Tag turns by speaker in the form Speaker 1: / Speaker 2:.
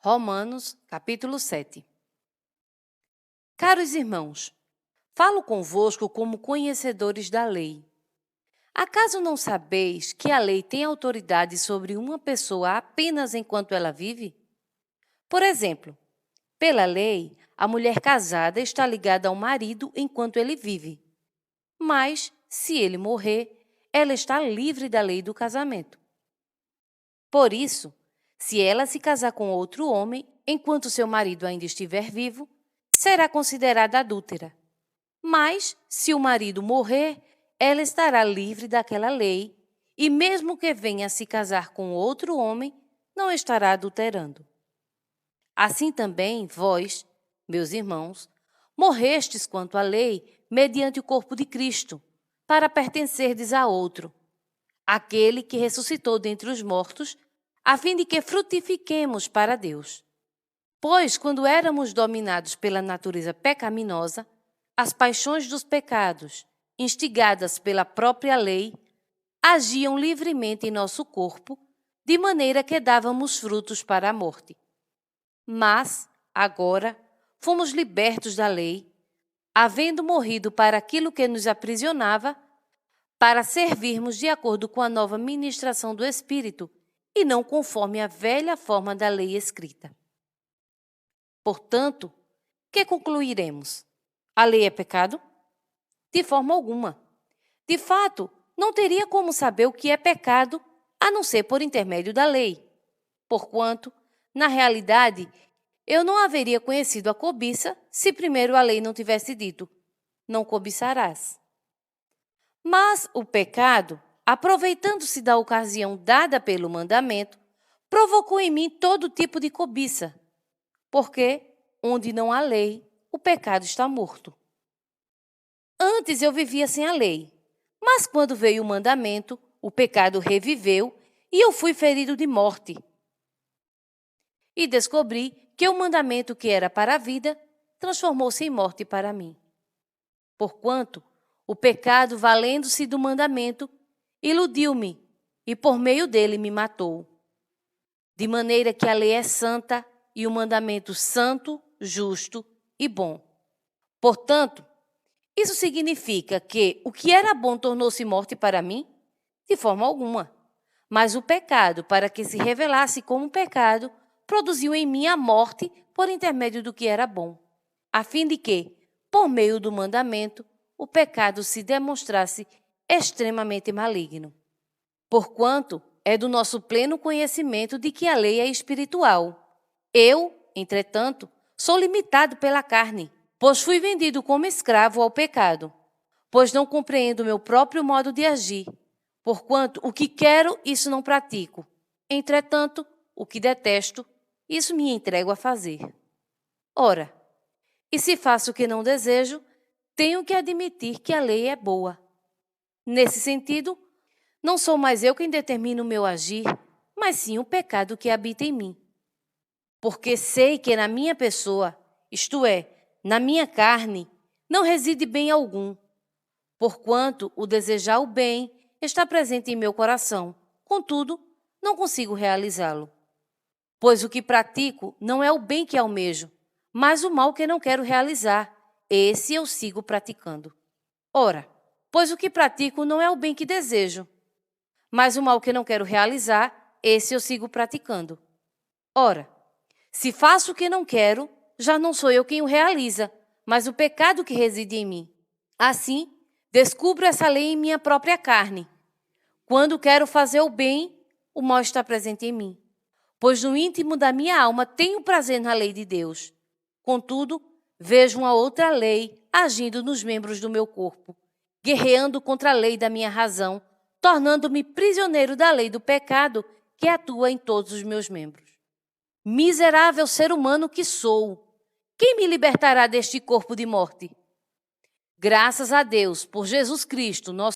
Speaker 1: Romanos, capítulo 7. Caros irmãos, falo convosco como conhecedores da lei. Acaso não sabeis que a lei tem autoridade sobre uma pessoa apenas enquanto ela vive? Por exemplo, pela lei, a mulher casada está ligada ao marido enquanto ele vive. Mas, se ele morrer, ela está livre da lei do casamento. Por isso, se ela se casar com outro homem, enquanto seu marido ainda estiver vivo, será considerada adúltera. Mas, se o marido morrer, ela estará livre daquela lei, e mesmo que venha a se casar com outro homem, não estará adulterando. Assim também, vós, meus irmãos, morrestes quanto à lei mediante o corpo de Cristo, para pertencerdes a outro, aquele que ressuscitou dentre os mortos, a fim de que frutifiquemos para Deus. Pois, quando éramos dominados pela natureza pecaminosa, as paixões dos pecados, instigadas pela própria lei, agiam livremente em nosso corpo, de maneira que dávamos frutos para a morte. Mas, agora, fomos libertos da lei, havendo morrido para aquilo que nos aprisionava, para servirmos de acordo com a nova ministração do Espírito, e não conforme a velha forma da lei escrita. Portanto, que concluiremos? A lei é pecado? De forma alguma. De fato, não teria como saber o que é pecado, a não ser por intermédio da lei. Porquanto, na realidade, eu não haveria conhecido a cobiça se primeiro a lei não tivesse dito: não cobiçarás. Mas o pecado, aproveitando-se da ocasião dada pelo mandamento, provocou em mim todo tipo de cobiça, porque, onde não há lei, o pecado está morto. Antes eu vivia sem a lei, mas quando veio o mandamento, o pecado reviveu e eu fui ferido de morte. E descobri que o mandamento que era para a vida transformou-se em morte para mim. Porquanto, o pecado, valendo-se do mandamento, iludiu-me e por meio dele me matou. De maneira que a lei é santa e o mandamento santo, justo e bom. Portanto, isso significa que o que era bom tornou-se morte para mim? De forma alguma. Mas o pecado, para que se revelasse como pecado, produziu em mim a morte por intermédio do que era bom, a fim de que, por meio do mandamento, o pecado se demonstrasse extremamente maligno. Porquanto é do nosso pleno conhecimento de que a lei é espiritual. Eu, entretanto, sou limitado pela carne, pois fui vendido como escravo ao pecado, pois não compreendo meu próprio modo de agir. Porquanto o que quero, isso não pratico. Entretanto, o que detesto, isso me entrego a fazer. Ora, e se faço o que não desejo, tenho que admitir que a lei é boa. Nesse sentido, não sou mais eu quem determina o meu agir, mas sim o pecado que habita em mim. Porque sei que na minha pessoa, isto é, na minha carne, não reside bem algum. Porquanto o desejar o bem está presente em meu coração, contudo, não consigo realizá-lo. Pois o que pratico não é o bem que almejo, mas o mal que não quero realizar, esse eu sigo praticando. Ora, pois o que pratico não é o bem que desejo, mas o mal que não quero realizar, esse eu sigo praticando. Ora, se faço o que não quero, já não sou eu quem o realiza, mas o pecado que reside em mim. Assim, descubro essa lei em minha própria carne. Quando quero fazer o bem, o mal está presente em mim. Pois no íntimo da minha alma tenho prazer na lei de Deus. Contudo, vejo uma outra lei agindo nos membros do meu corpo, guerreando contra a lei da minha razão, tornando-me prisioneiro da lei do pecado que atua em todos os meus membros. Miserável ser humano que sou! Quem me libertará deste corpo de morte? Graças a Deus, por Jesus Cristo, nosso